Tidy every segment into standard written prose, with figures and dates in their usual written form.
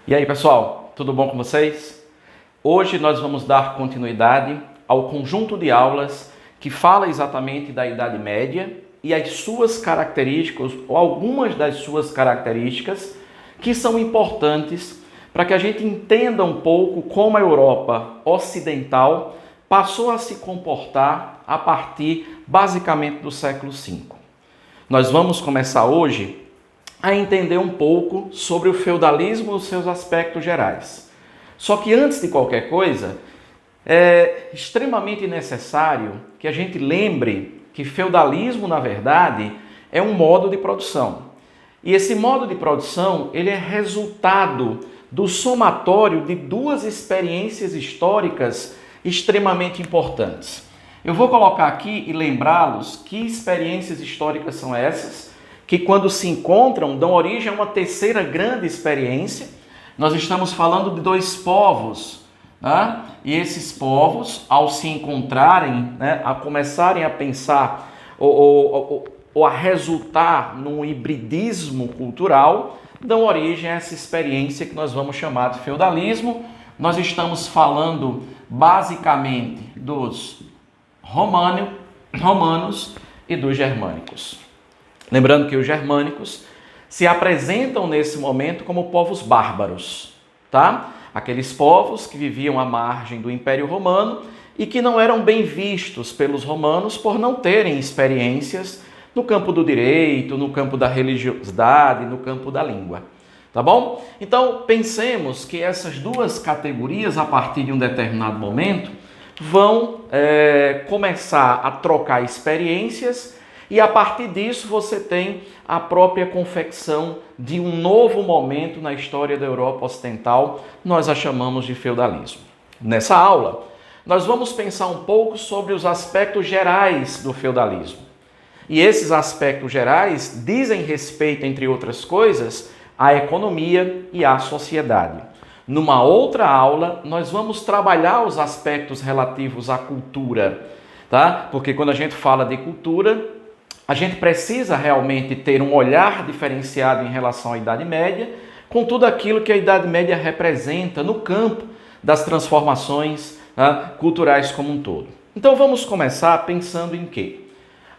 E aí, pessoal, tudo bom com vocês? Hoje nós vamos dar continuidade ao conjunto de aulas que fala exatamente da Idade Média e as suas características, ou algumas das suas características, que são importantes para que a gente entenda um pouco como a Europa Ocidental passou a se comportar a partir, basicamente, do século V. Nós vamos começar hoje a entender um pouco sobre o feudalismo nos seus aspectos gerais. Só que antes de qualquer coisa, é extremamente necessário que a gente lembre que feudalismo, na verdade, é um modo de produção. E esse modo de produção, ele é resultado do somatório de duas experiências históricas extremamente importantes. Eu vou colocar aqui e lembrá-los que experiências históricas são essas, que quando se encontram dão origem a uma terceira grande experiência. Nós estamos falando de dois povos, né? E esses povos, ao se encontrarem, né, a começarem a pensar ou a resultar num hibridismo cultural, dão origem a essa experiência que nós vamos chamar de feudalismo. Nós estamos falando basicamente dos romanos e dos germânicos. Lembrando que os germânicos se apresentam nesse momento como povos bárbaros, tá? Aqueles povos que viviam à margem do Império Romano e que não eram bem vistos pelos romanos por não terem experiências no campo do direito, no campo da religiosidade, no campo da língua, tá bom? Então, pensemos que essas duas categorias, a partir de um determinado momento, vão começar a trocar experiências. E a partir disso você tem a própria confecção de um novo momento na história da Europa Ocidental, nós a chamamos de feudalismo. Nessa aula, nós vamos pensar um pouco sobre os aspectos gerais do feudalismo. E esses aspectos gerais dizem respeito, entre outras coisas, à economia e à sociedade. Numa outra aula, nós vamos trabalhar os aspectos relativos à cultura, tá? Porque quando a gente fala de cultura, a gente precisa realmente ter um olhar diferenciado em relação à Idade Média, com tudo aquilo que a Idade Média representa no campo das transformações, né, culturais como um todo. Então vamos começar pensando em quê?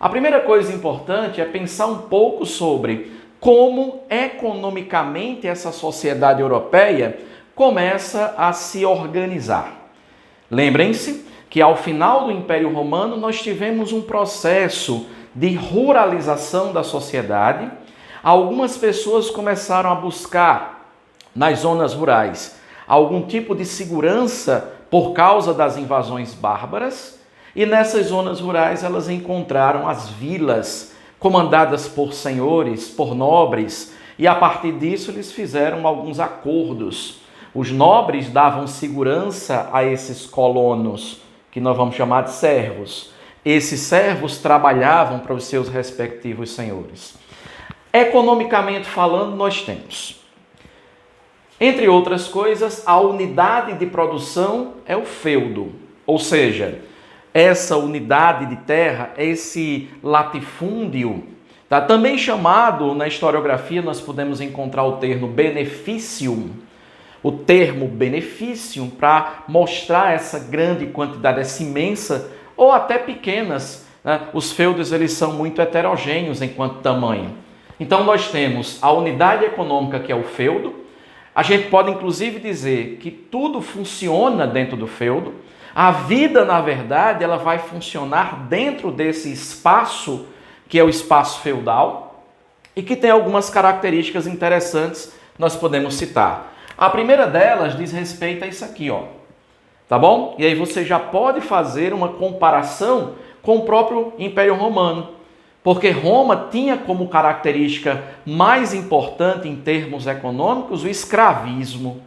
A primeira coisa importante é pensar um pouco sobre como economicamente essa sociedade europeia começa a se organizar. Lembrem-se que ao final do Império Romano nós tivemos um processo de ruralização da sociedade. Algumas pessoas começaram a buscar nas zonas rurais algum tipo de segurança por causa das invasões bárbaras, e nessas zonas rurais elas encontraram as vilas comandadas por senhores, por nobres, e a partir disso eles fizeram alguns acordos. Os nobres davam segurança a esses colonos, que nós vamos chamar de servos. Esses servos trabalhavam para os seus respectivos senhores. Economicamente falando, nós temos, entre outras coisas, a unidade de produção é o feudo, ou seja, essa unidade de terra, esse latifúndio, tá? Também chamado, na historiografia, nós podemos encontrar o termo beneficium, o termo beneficium para mostrar essa grande quantidade, essa imensa ou até pequenas, né? Os feudos eles são muito heterogêneos enquanto tamanho. Então nós temos a unidade econômica que é o feudo. A gente pode inclusive dizer que tudo funciona dentro do feudo. A vida, na verdade, ela vai funcionar dentro desse espaço que é o espaço feudal e que tem algumas características interessantes, nós podemos citar. A primeira delas diz respeito a isso aqui, ó. Tá bom? E aí você já pode fazer uma comparação com o próprio Império Romano, porque Roma tinha como característica mais importante em termos econômicos o escravismo.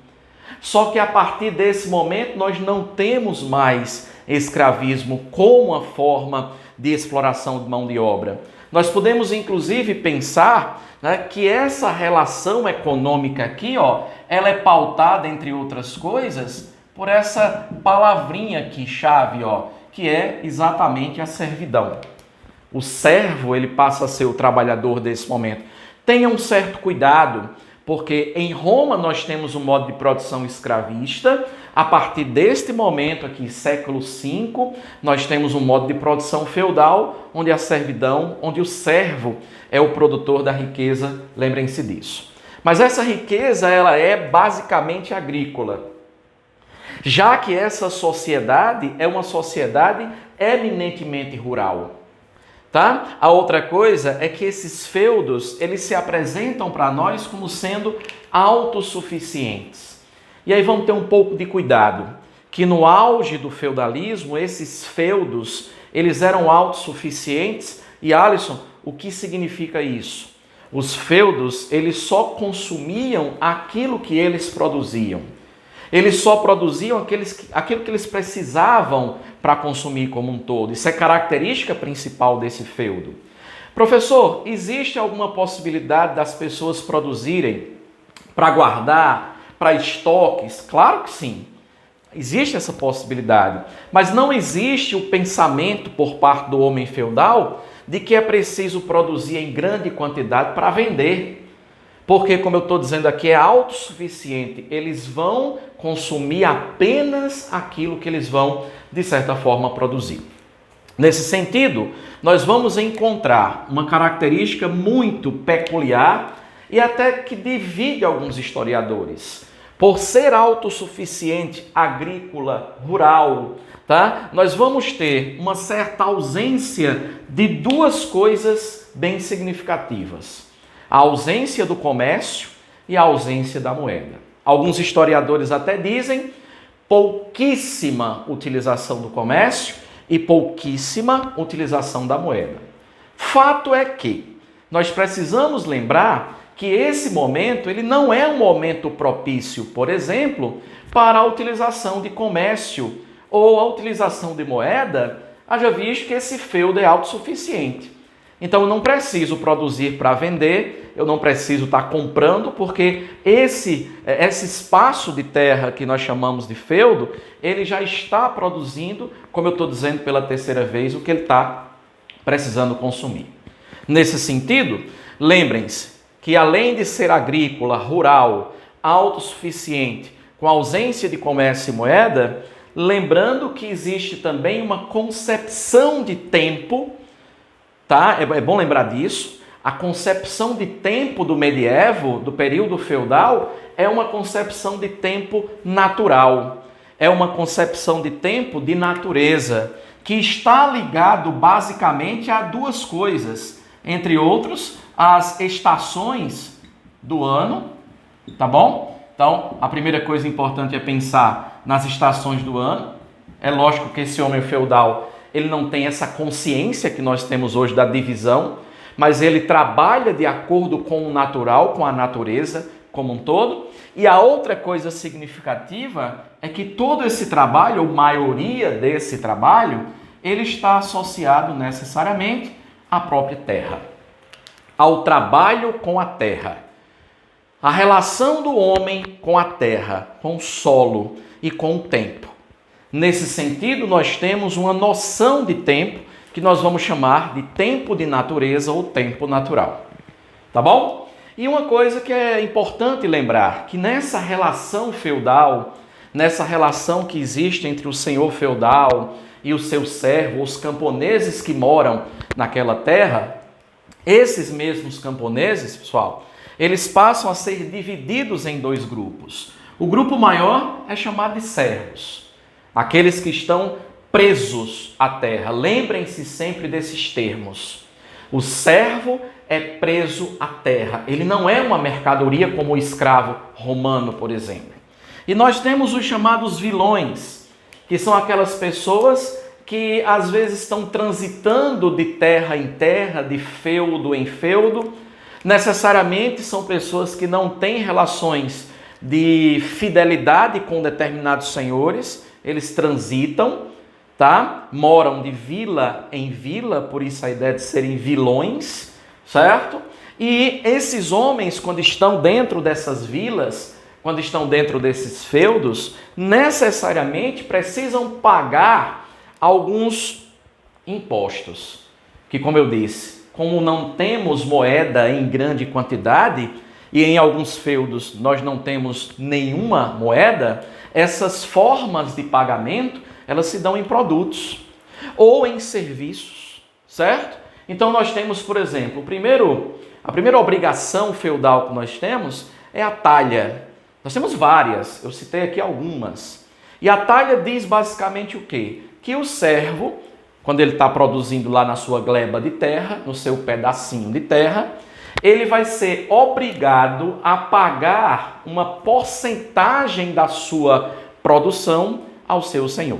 Só que a partir desse momento nós não temos mais escravismo como uma forma de exploração de mão de obra. Nós podemos inclusive pensar, né, que essa relação econômica aqui, ó, ela é pautada, entre outras coisas, por essa palavrinha aqui, chave, ó, que é exatamente a servidão. O servo, ele passa a ser o trabalhador desse momento. Tenha um certo cuidado, Porque em Roma nós temos um modo de produção escravista. A partir deste momento aqui, século V, nós temos um modo de produção feudal, onde a servidão, onde o servo é o produtor da riqueza, lembrem-se disso. Mas essa riqueza, ela é basicamente agrícola, já que essa sociedade é uma sociedade eminentemente rural. Tá? A outra coisa é que esses feudos, eles se apresentam para nós como sendo autossuficientes. E aí vamos ter um pouco de cuidado, que no auge do feudalismo, esses feudos, eles eram autossuficientes. E Alisson, o que significa isso? Os feudos, eles só consumiam aquilo que eles produziam. Eles só produziam aquilo que eles precisavam para consumir como um todo. Isso é característica principal desse feudo. Professor, existe alguma possibilidade das pessoas produzirem para guardar, para estoques? Claro que sim. Existe essa possibilidade. Mas não existe o pensamento por parte do homem feudal de que é preciso produzir em grande quantidade para vender. Porque, como eu estou dizendo aqui, é autossuficiente. Eles vão consumir apenas aquilo que eles vão, de certa forma, produzir. Nesse sentido, nós vamos encontrar uma característica muito peculiar e até que divide alguns historiadores. Por ser autossuficiente, agrícola, rural, tá? Nós vamos ter uma certa ausência de duas coisas bem significativas. A ausência do comércio e a ausência da moeda. Alguns historiadores até dizem pouquíssima utilização do comércio e pouquíssima utilização da moeda. Fato é que nós precisamos lembrar que esse momento ele não é um momento propício, por exemplo, para a utilização de comércio ou a utilização de moeda, haja visto que esse feudo é autossuficiente. Então eu não preciso produzir para vender, eu não preciso estar comprando, porque esse espaço de terra que nós chamamos de feudo, ele já está produzindo, como eu estou dizendo pela terceira vez, o que ele está precisando consumir. Nesse sentido, lembrem-se que além de ser agrícola, rural, autossuficiente, com ausência de comércio e moeda, lembrando que existe também uma concepção de tempo. Tá? É bom lembrar disso. A concepção de tempo do medievo, do período feudal, é uma concepção de tempo natural. É uma concepção de tempo de natureza, que está ligado basicamente a duas coisas. Entre outros, as estações do ano, tá bom? Então, a primeira coisa importante é pensar nas estações do ano. É lógico que esse homem feudal ele não tem essa consciência que nós temos hoje da divisão, mas ele trabalha de acordo com o natural, com a natureza como um todo. E a outra coisa significativa é que todo esse trabalho, ou maioria desse trabalho, ele está associado necessariamente à própria terra, ao trabalho com a terra. A relação do homem com a terra, com o solo e com o tempo. Nesse sentido, nós temos uma noção de tempo que nós vamos chamar de tempo de natureza ou tempo natural. Tá bom? E uma coisa que é importante lembrar, que nessa relação feudal, nessa relação que existe entre o senhor feudal e o seu servo, os camponeses que moram naquela terra, esses mesmos camponeses, pessoal, eles passam a ser divididos em dois grupos. O grupo maior é chamado de servos. Aqueles que estão presos à terra. Lembrem-se sempre desses termos. O servo é preso à terra. Ele não é uma mercadoria como o escravo romano, por exemplo. E nós temos os chamados vilões, que são aquelas pessoas que às vezes estão transitando de terra em terra, de feudo em feudo. Necessariamente são pessoas que não têm relações de fidelidade com determinados senhores. Eles transitam, tá? Moram de vila em vila, por isso a ideia de serem vilões, certo? E esses homens, quando estão dentro dessas vilas, quando estão dentro desses feudos, necessariamente precisam pagar alguns impostos. Que, como eu disse, como não temos moeda em grande quantidade, e em alguns feudos nós não temos nenhuma moeda, essas formas de pagamento, elas se dão em produtos ou em serviços, certo? Então nós temos, por exemplo, a primeira obrigação feudal que nós temos é a talha. Nós temos várias, eu citei aqui algumas. E a talha diz basicamente o quê? Que o servo, quando ele está produzindo lá na sua gleba de terra, no seu pedacinho de terra, ele vai ser obrigado a pagar uma porcentagem da sua produção ao seu senhor.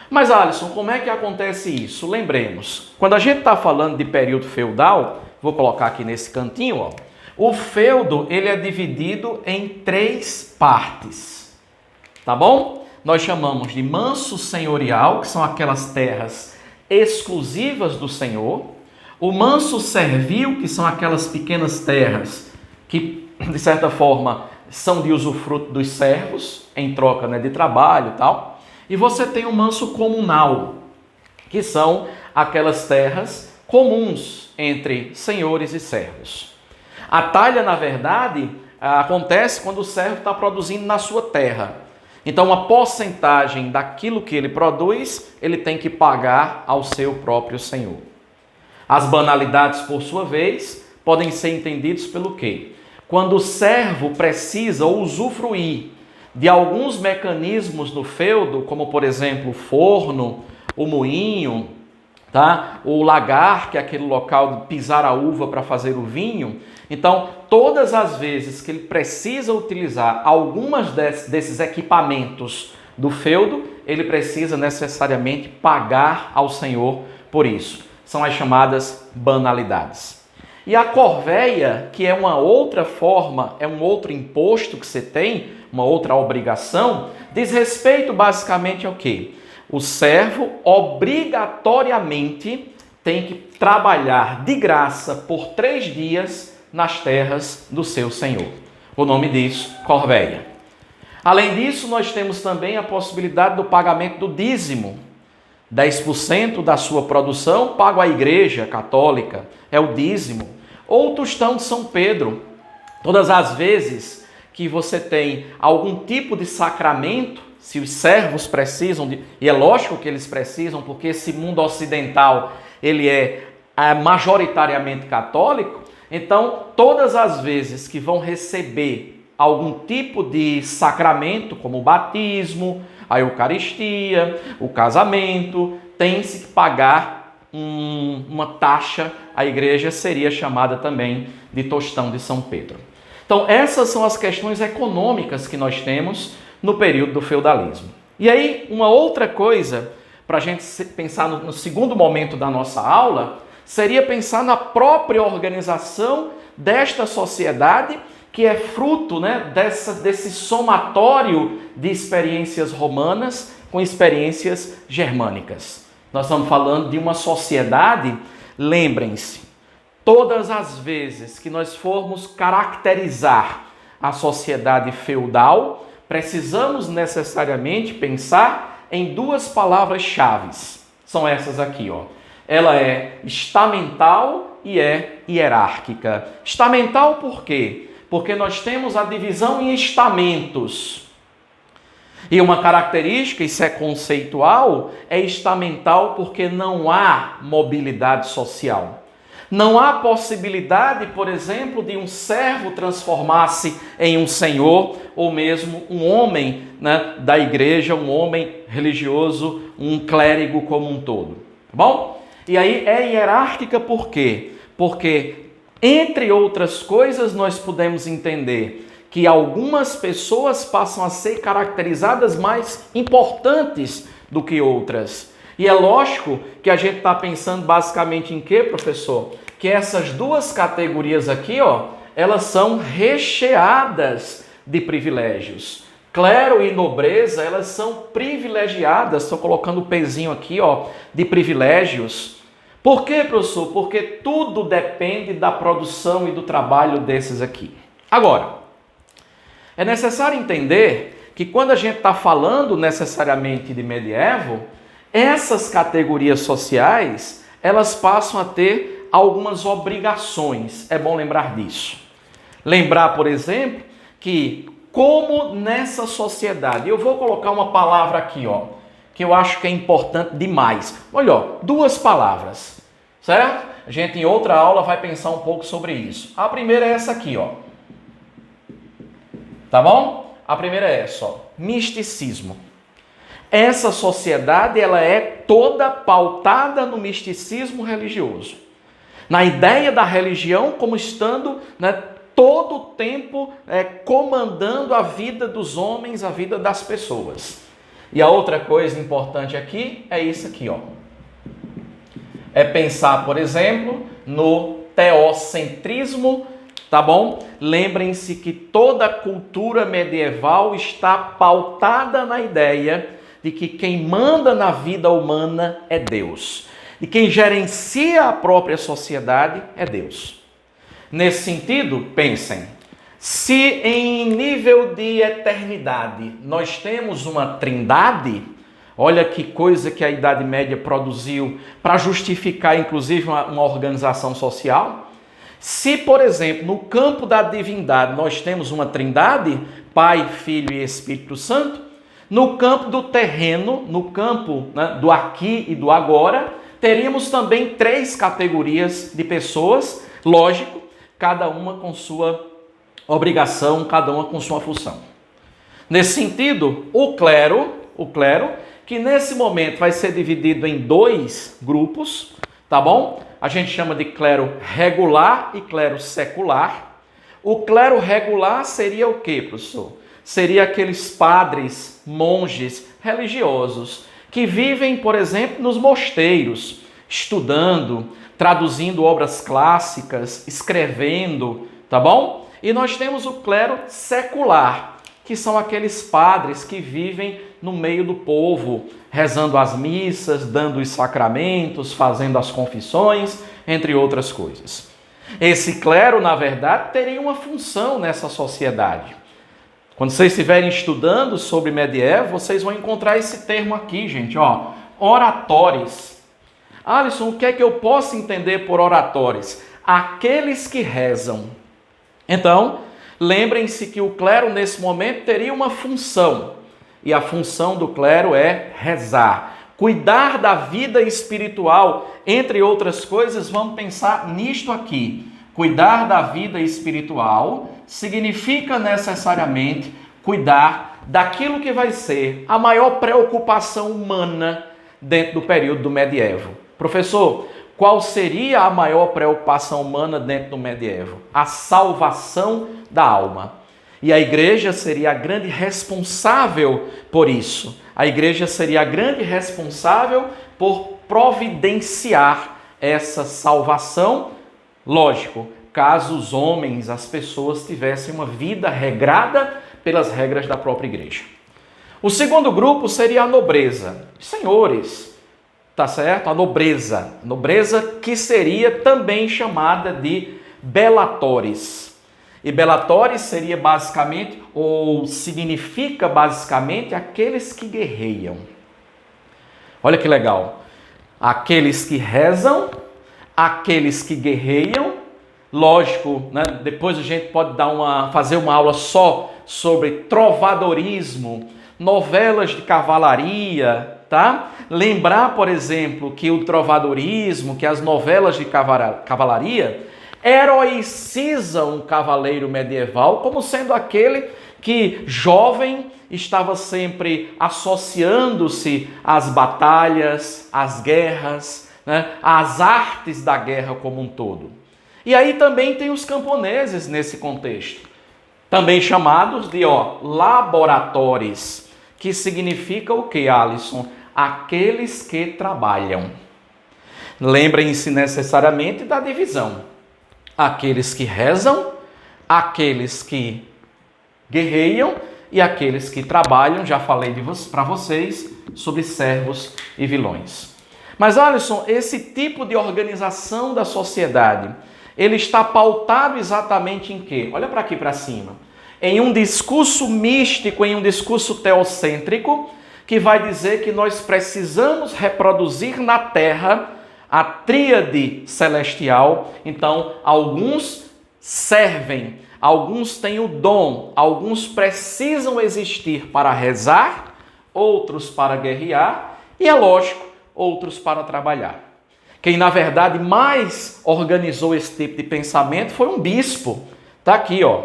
Mas, Alisson, como é que acontece isso? Lembremos, quando a gente está falando de período feudal, vou colocar aqui nesse cantinho, ó, o feudo ele é dividido em 3 partes, tá bom? Nós chamamos de manso senhorial, que são aquelas terras exclusivas do senhor, o manso servil, que são aquelas pequenas terras que, de certa forma, são de usufruto dos servos, em troca, né, de trabalho e tal. E você tem o manso comunal, que são aquelas terras comuns entre senhores e servos. A talha, na verdade, acontece quando o servo está produzindo na sua terra. Então, uma porcentagem daquilo que ele produz, ele tem que pagar ao seu próprio senhor. As banalidades, por sua vez, podem ser entendidas pelo quê? Quando o servo precisa usufruir de alguns mecanismos no feudo, como por exemplo o forno, o moinho, tá? O lagar, que é aquele local de pisar a uva para fazer o vinho. Então, todas as vezes que ele precisa utilizar algumas desses equipamentos do feudo, ele precisa necessariamente pagar ao senhor por isso. São as chamadas banalidades. E a corvéia, que é uma outra forma, é um outro imposto que você tem, uma outra obrigação, diz respeito basicamente ao quê? O servo obrigatoriamente tem que trabalhar de graça por 3 dias nas terras do seu senhor. O nome disso, corvéia. Além disso, nós temos também a possibilidade do pagamento do dízimo. 10% da sua produção pago à igreja católica, é o dízimo. Ou o tostão de São Pedro. Todas as vezes que você tem algum tipo de sacramento, se os servos precisam, e é lógico que eles precisam, porque esse mundo ocidental ele é majoritariamente católico, então todas as vezes que vão receber algum tipo de sacramento, como o batismo, a Eucaristia, o casamento, tem-se que pagar uma taxa, a igreja seria chamada também de tostão de São Pedro. Então essas são as questões econômicas que nós temos no período do feudalismo. E aí uma outra coisa, para a gente pensar no segundo momento da nossa aula, seria pensar na própria organização desta sociedade, que é fruto, né, desse somatório de experiências romanas com experiências germânicas. Nós estamos falando de uma sociedade, lembrem-se, todas as vezes que nós formos caracterizar a sociedade feudal, precisamos necessariamente pensar em 2 palavras-chave. São essas aqui, ó. Ela é estamental e é hierárquica. Estamental por quê? Porque nós temos a divisão em estamentos. E uma característica, isso é conceitual, é estamental porque não há mobilidade social. Não há possibilidade, por exemplo, de um servo transformar-se em um senhor, ou mesmo um homem, né, da igreja, um homem religioso, um clérigo como um todo. Tá bom? E aí é hierárquica por quê? Porque, entre outras coisas, nós podemos entender que algumas pessoas passam a ser caracterizadas mais importantes do que outras. E é lógico que a gente está pensando basicamente em quê, professor? Que essas 2 categorias aqui, ó, elas são recheadas de privilégios. Clero e nobreza, elas são privilegiadas. Estou colocando o pezinho aqui, ó, de privilégios. Por quê, professor? Porque tudo depende da produção e do trabalho desses aqui. Agora, é necessário entender que quando a gente está falando necessariamente de medievo, essas categorias sociais, elas passam a ter algumas obrigações. É bom lembrar disso. Lembrar, por exemplo, que como nessa sociedade, eu vou colocar uma palavra aqui, ó, que eu acho que é importante demais. Olha, ó, duas palavras, certo? A gente em outra aula vai pensar um pouco sobre isso. A primeira é essa aqui, ó. Tá bom? A primeira é essa, ó, misticismo. Essa sociedade, ela é toda pautada no misticismo religioso. Na ideia da religião como estando, né, todo o tempo comandando a vida dos homens, a vida das pessoas. E a outra coisa importante aqui é isso aqui, ó. É pensar, por exemplo, no teocentrismo, tá bom? Lembrem-se que toda a cultura medieval está pautada na ideia de que quem manda na vida humana é Deus. E quem gerencia a própria sociedade é Deus. Nesse sentido, pensem, se em nível de eternidade nós temos uma trindade, olha que coisa que a Idade Média produziu para justificar, inclusive, uma organização social. Se, por exemplo, no campo da divindade nós temos uma trindade, Pai, Filho e Espírito Santo, no campo do terreno, no campo, né, do aqui e do agora, teríamos também 3 categorias de pessoas, lógico, cada uma com sua obrigação, cada uma com sua função. Nesse sentido, o clero, que nesse momento vai ser dividido em 2 grupos, tá bom? A gente chama de clero regular e clero secular. O clero regular seria o quê, professor? Seria aqueles padres, monges religiosos que vivem, por exemplo, nos mosteiros, estudando, traduzindo obras clássicas, escrevendo, tá bom? E nós temos o clero secular, que são aqueles padres que vivem no meio do povo, rezando as missas, dando os sacramentos, fazendo as confissões, entre outras coisas. Esse clero, na verdade, teria uma função nessa sociedade. Quando vocês estiverem estudando sobre medievo, vocês vão encontrar esse termo aqui, gente, ó, oratores. Alisson, o que é que eu posso entender por oratores? Aqueles que rezam. Então, lembrem-se que o clero, nesse momento, teria uma função. E a função do clero é rezar. Cuidar da vida espiritual, entre outras coisas, vamos pensar nisto aqui. Cuidar da vida espiritual significa necessariamente cuidar daquilo que vai ser a maior preocupação humana dentro do período do medievo. Professor, qual seria a maior preocupação humana dentro do medievo? A salvação da alma. E a igreja seria a grande responsável por isso. A igreja seria a grande responsável por providenciar essa salvação. Lógico, caso os homens, as pessoas tivessem uma vida regrada pelas regras da própria igreja. O segundo grupo seria a nobreza. Senhores, tá certo? A nobreza que seria também chamada de belatores. E belatores seria basicamente, ou significa basicamente, aqueles que guerreiam. Olha que legal. Aqueles que rezam, aqueles que guerreiam. Lógico, né? Depois a gente pode fazer uma aula só sobre trovadorismo, novelas de cavalaria, tá? Lembrar, por exemplo, que o trovadorismo, que as novelas de cavalaria heroicizam o cavaleiro medieval como sendo aquele que, jovem, estava sempre associando-se às batalhas, às guerras, né? Às artes da guerra como um todo. E aí também tem os camponeses nesse contexto, também chamados de laboratores, que significa o que, Alisson? Aqueles que trabalham. Lembrem-se necessariamente da divisão. Aqueles que rezam, aqueles que guerreiam e aqueles que trabalham. Já falei para vocês sobre servos e vilões. Mas, Alisson, esse tipo de organização da sociedade, ele está pautado exatamente em quê? Olha para aqui para cima. Em um discurso místico, em um discurso teocêntrico, que vai dizer que nós precisamos reproduzir na Terra a tríade celestial. Então, alguns servem alguns têm o dom, alguns precisam existir para rezar, outros para guerrear e, é lógico, outros para trabalhar. Quem, na verdade, mais organizou esse tipo de pensamento foi um bispo. Está aqui, ó.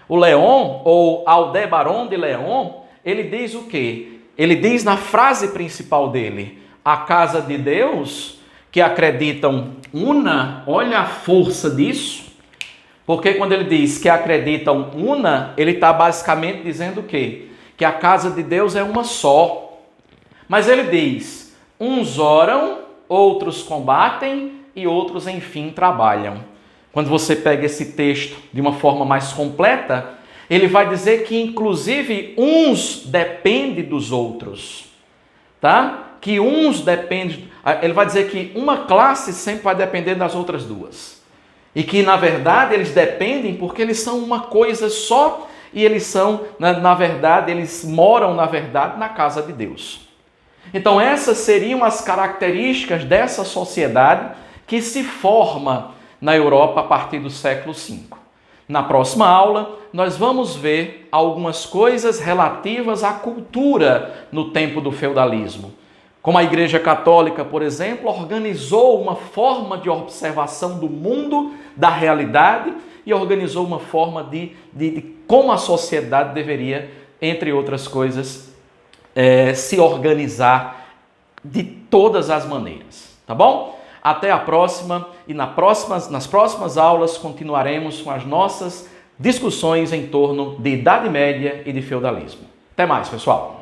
O Leon, ou Aldebaran de Leon, ele diz o quê? Ele diz na frase principal dele, a casa de Deus, que acreditam una, olha a força disso, porque quando ele diz que acreditam una, ele está basicamente dizendo o quê? Que a casa de Deus é uma só. Mas ele diz, uns oram, outros combatem e outros, enfim, trabalham. Quando você pega esse texto de uma forma mais completa, ele vai dizer que, inclusive, uns dependem dos outros, tá? Que uns dependem... Ele vai dizer que uma classe sempre vai depender das outras duas. E que, na verdade, eles dependem porque eles são uma coisa só e eles são, na verdade, eles moram, na verdade, na casa de Deus. Então, essas seriam as características dessa sociedade que se forma na Europa a partir do século V. Na próxima aula, nós vamos ver algumas coisas relativas à cultura no tempo do feudalismo. Como a Igreja Católica, por exemplo, organizou uma forma de observação do mundo, da realidade, e organizou uma forma de como a sociedade deveria, entre outras coisas, se organizar de todas as maneiras. Tá bom? Até a próxima, e nas próximas aulas continuaremos com as nossas discussões em torno de Idade Média e de feudalismo. Até mais, pessoal!